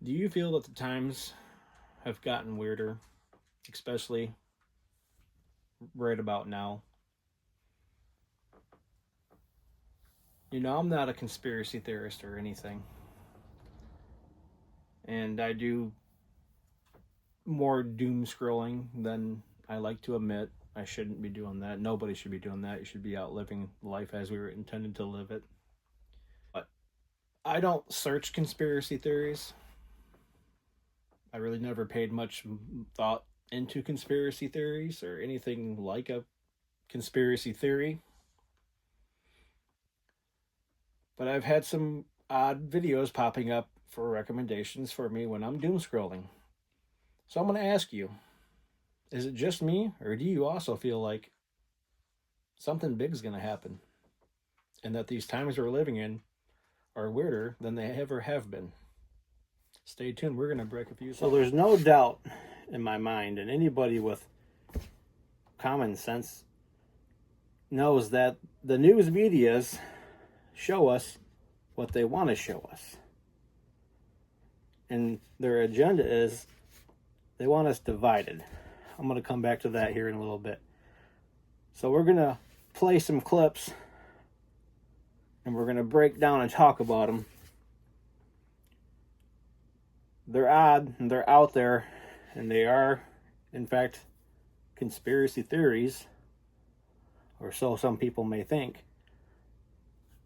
Do you feel that the times have gotten weirder, especially right about now? I'm not a conspiracy theorist or anything, and I do more doom scrolling than I like to admit. I shouldn't be doing that. Nobody should be doing that. You should be out living life as we were intended to live it. But I don't search conspiracy theories. I really never paid much thought into conspiracy theories or anything like a conspiracy theory. But I've had some odd videos popping up for recommendations for me when I'm doom scrolling. So I'm going to ask you, is it just me, or do you also feel like something big is going to happen? And that these times we're living in are weirder than they ever have been? Stay tuned. We're going to break a few. So there's no doubt in my mind, and anybody with common sense knows that the news medias show us what they want to show us. And their agenda is they want us divided. I'm going to come back to that here in a little bit. So we're going to play some clips and we're going to break down and talk about them. They're odd and they're out there, and they are, in fact, conspiracy theories, or so some people may think.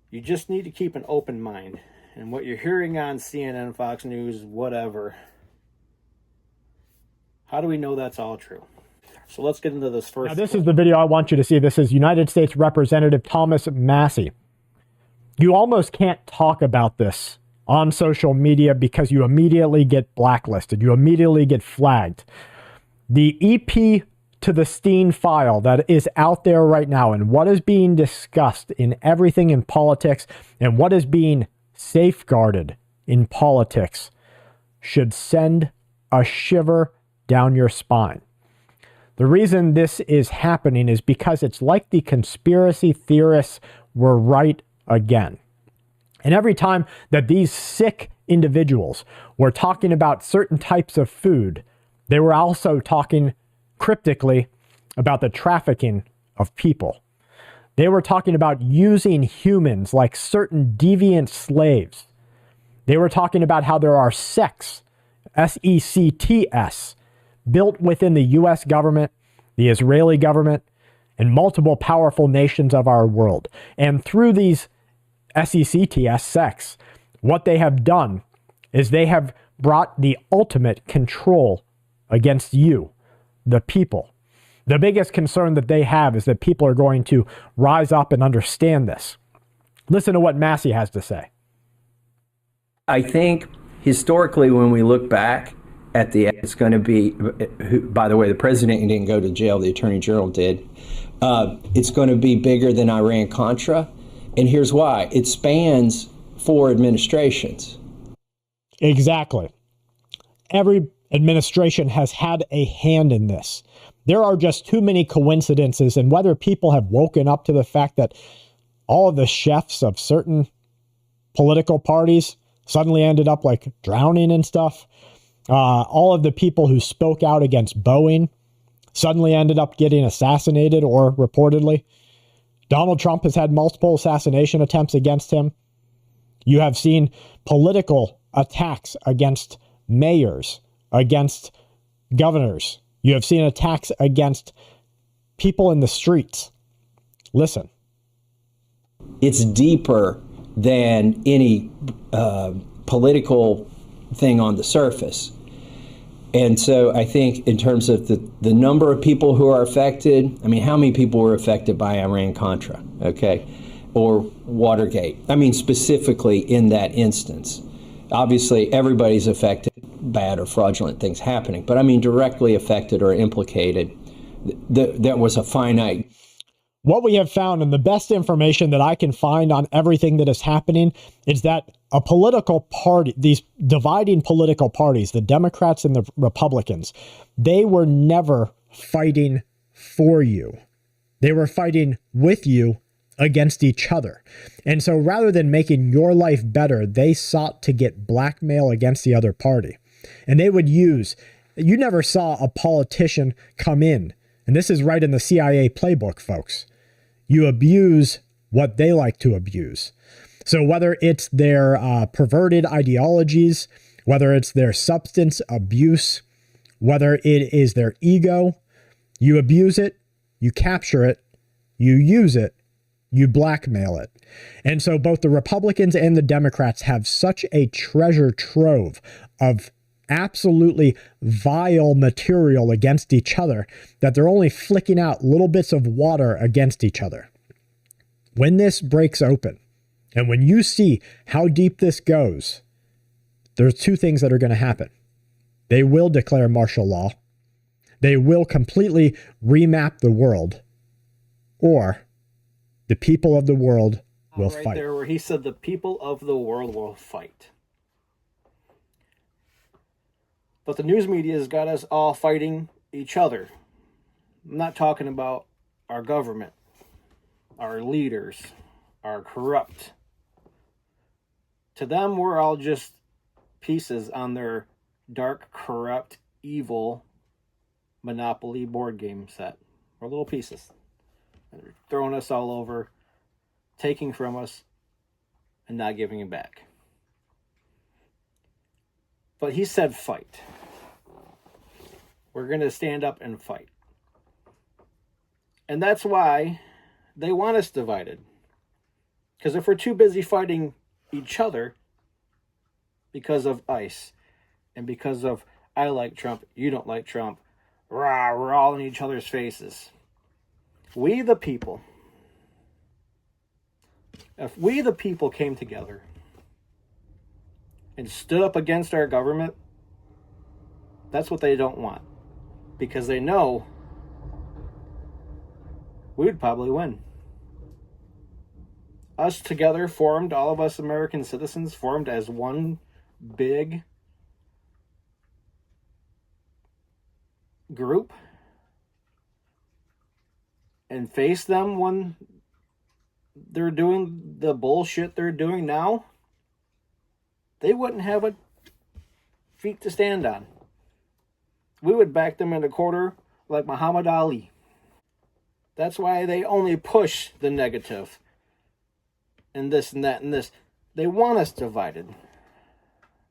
You just need to keep an open mind. And what you're hearing on CNN, Fox News, whatever, how do we know that's all true? So let's get into this first. Now, this is the video I want you to see. This is United States Representative Thomas Massie. You almost can't talk about this on social media because you immediately get blacklisted. You immediately get flagged. The EP to the Steen file that is out there right now, and what is being discussed in everything in politics and what is being safeguarded in politics, should send a shiver down your spine. The reason this is happening is because it's like the conspiracy theorists were right again. And every time that these sick individuals were talking about certain types of food, they were also talking cryptically about the trafficking of people. They were talking about using humans like certain deviant slaves. They were talking about how there are sects, S-E-C-T-S, built within the U.S. government, the Israeli government, and multiple powerful nations of our world. And through these SECTS sects, what they have done is they have brought the ultimate control against you, the people. The biggest concern that they have is that people are going to rise up and understand this. Listen to what Massie has to say. I think historically, when we look back at it's going to be, by the way, the president didn't go to jail, the attorney general did. It's going to be bigger than Iran-Contra. And here's why. It spans 4 administrations. Exactly. Every administration has had a hand in this. There are just too many coincidences, and whether people have woken up to the fact that all of the chefs of certain political parties suddenly ended up like drowning and stuff. All of the people who spoke out against Boeing suddenly ended up getting assassinated, or reportedly. Donald Trump has had multiple assassination attempts against him. You have seen political attacks against mayors, against governors. You have seen attacks against people in the streets. Listen. It's deeper than any political thing on the surface. And so I think in terms of the number of people who are affected, I mean, how many people were affected by Iran-Contra, okay, or Watergate? I mean, specifically in that instance. Obviously, everybody's affected, bad or fraudulent things happening, but I mean directly affected or implicated. That was a finite. What we have found, and the best information that I can find on everything that is happening, is that a political party, these dividing political parties, the Democrats and the Republicans, they were never fighting for you. They were fighting with you against each other. And so rather than making your life better, they sought to get blackmail against the other party. And they would use, you never saw a politician come in, and this is right in the CIA playbook, folks. You abuse what they like to abuse. So whether it's their perverted ideologies, whether it's their substance abuse, whether it is their ego, you abuse it, you capture it, you use it, you blackmail it. And so both the Republicans and the Democrats have such a treasure trove of absolutely vile material against each other that they're only flicking out little bits of water against each other. When this breaks open, and when you see how deep this goes, there's two things that are going to happen. They will declare martial law. They will completely remap the world, or the people of the world will right fight. There where he said the people of the world will fight. But the news media has got us all fighting each other. I'm not talking about our government, our leaders, are corrupt. To them, we're all just pieces on their dark, corrupt, evil Monopoly board game set. We're little pieces. And they're throwing us all over, taking from us, and not giving it back. But he said fight. We're going to stand up and fight. And that's why they want us divided. Because if we're too busy fighting each other because of ICE and because of I like Trump, you don't like Trump, rah, we're all in each other's faces. We the people, if we the people came together and stood up against our government, that's what they don't want. Because they know we would probably win. Us together formed, all of us American citizens formed as one big group and face them when they're doing the bullshit they're doing now, they wouldn't have a feet to stand on. We would back them in a corner like Muhammad Ali. That's why they only push the negative and this and that and this. They want us divided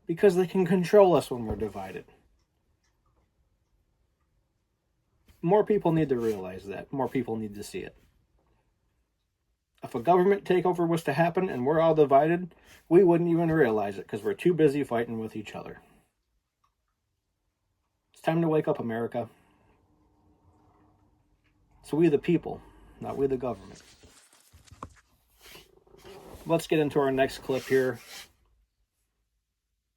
because they can control us when we're divided. More people need to realize that. More people need to see it. If a government takeover was to happen and we're all divided, we wouldn't even realize it because we're too busy fighting with each other. It's time to wake up, America. So we the people, not we the government. Let's get into our next clip here.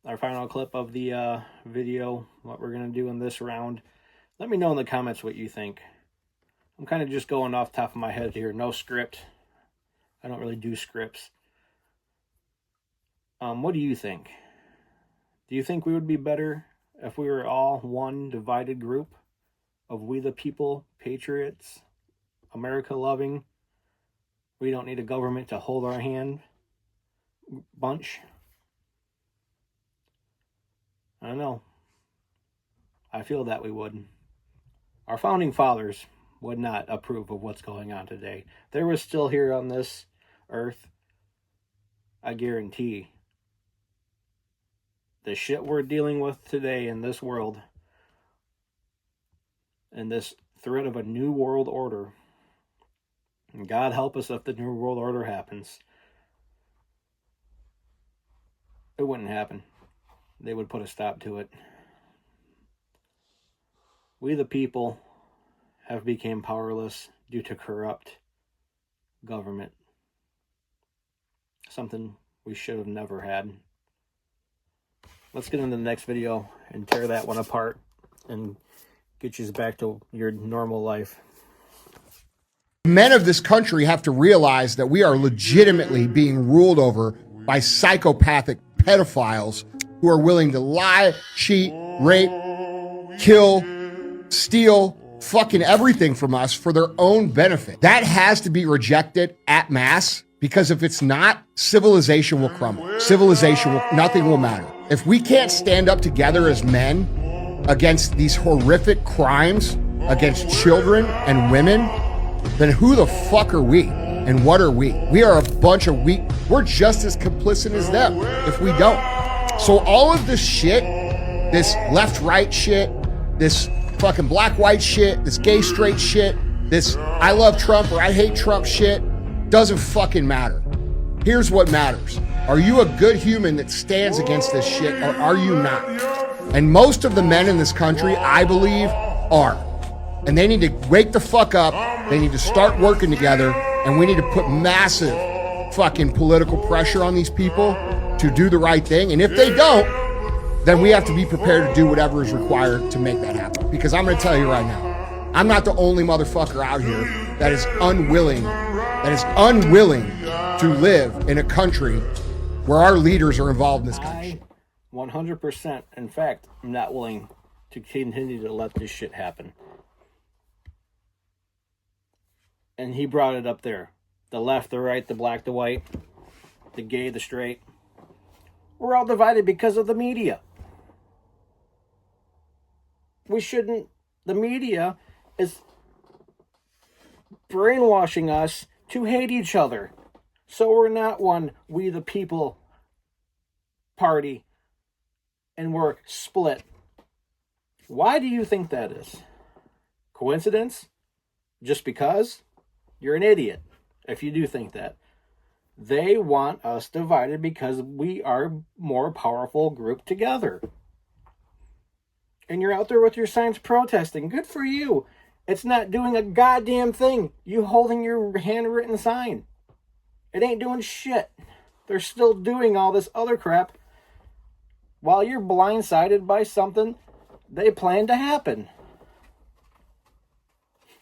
Our final clip of the video, what we're going to do in this round. Let me know in the comments what you think. I'm kind of just going off the top of my head here. No script. I don't really do scripts. What do you think? Do you think we would be better if we were all one divided group of we the people, patriots, America loving, we don't need a government to hold our hand bunch? I don't know. I feel that we would. Our founding fathers would not approve of what's going on today. They were still here on this earth. I guarantee the shit we're dealing with today in this world and this threat of a new world order, and God help us if the new world order happens, it wouldn't happen. They would put a stop to it. We the people have become powerless due to corrupt government. Something we should have never had. Let's get into the next video and tear that one apart and get you back to your normal life. Men of this country have to realize that we are legitimately being ruled over by psychopathic pedophiles who are willing to lie, cheat, rape, kill, steal fucking everything from us for their own benefit. That has to be rejected at mass, because if it's not, civilization will crumble. Nothing will matter. If we can't stand up together as men against these horrific crimes against children and women, then who the fuck are we? And what are we? We are a bunch of weak. We're just as complicit as them if we don't. So all of this shit, this left-right shit, this fucking black-white shit, this gay-straight shit, this I love Trump or I hate Trump shit, doesn't fucking matter. Here's what matters. Are you a good human that stands against this shit, or are you not? And most of the men in this country, I believe, are. And they need to wake the fuck up. They need to start working together. And we need to put massive fucking political pressure on these people to do the right thing. And if they don't, then we have to be prepared to do whatever is required to make that happen. Because I'm going to tell you right now, I'm not the only motherfucker out here that is unwilling to live in a country where our leaders are involved in this kind of shit. 100%, in fact, I'm not willing to continue to let this shit happen. And he brought it up there. The left, the right, the black, the white, the gay, the straight. We're all divided because of the media. The media is brainwashing us to hate each other. So we're not one we the people party and we're split. Why do you think that is? Coincidence? Just because? You're an idiot if you do think that. They want us divided because we are more powerful group together. And you're out there with your signs protesting. Good for you. It's not doing a goddamn thing. You holding your handwritten sign. It ain't doing shit. They're still doing all this other crap while you're blindsided by something they plan to happen.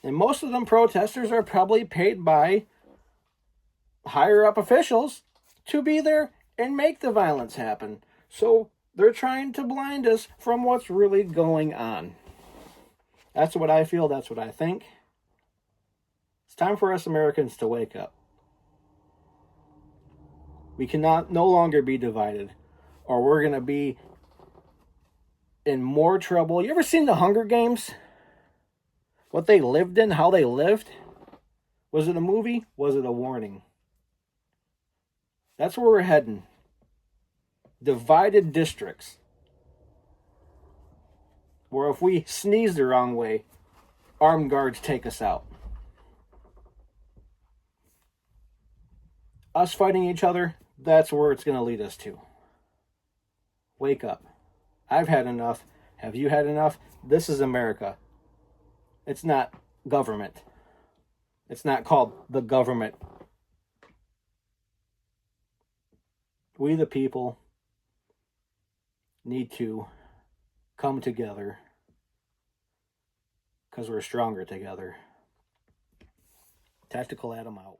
And most of them protesters are probably paid by higher up officials to be there and make the violence happen. So they're trying to blind us from what's really going on. That's what I feel. That's what I think. It's time for us Americans to wake up. We cannot no longer be divided, or we're going to be in more trouble. You ever seen the Hunger Games? What they lived in, how they lived? Was it a movie? Was it a warning? That's where we're heading. Divided districts. Where if we sneeze the wrong way, armed guards take us out. Us fighting each other, that's where it's going to lead us to. Wake up. I've had enough. Have you had enough? This is America. It's not government. It's not called the government. We the people need to come together because we're stronger together. Tactical Adam out.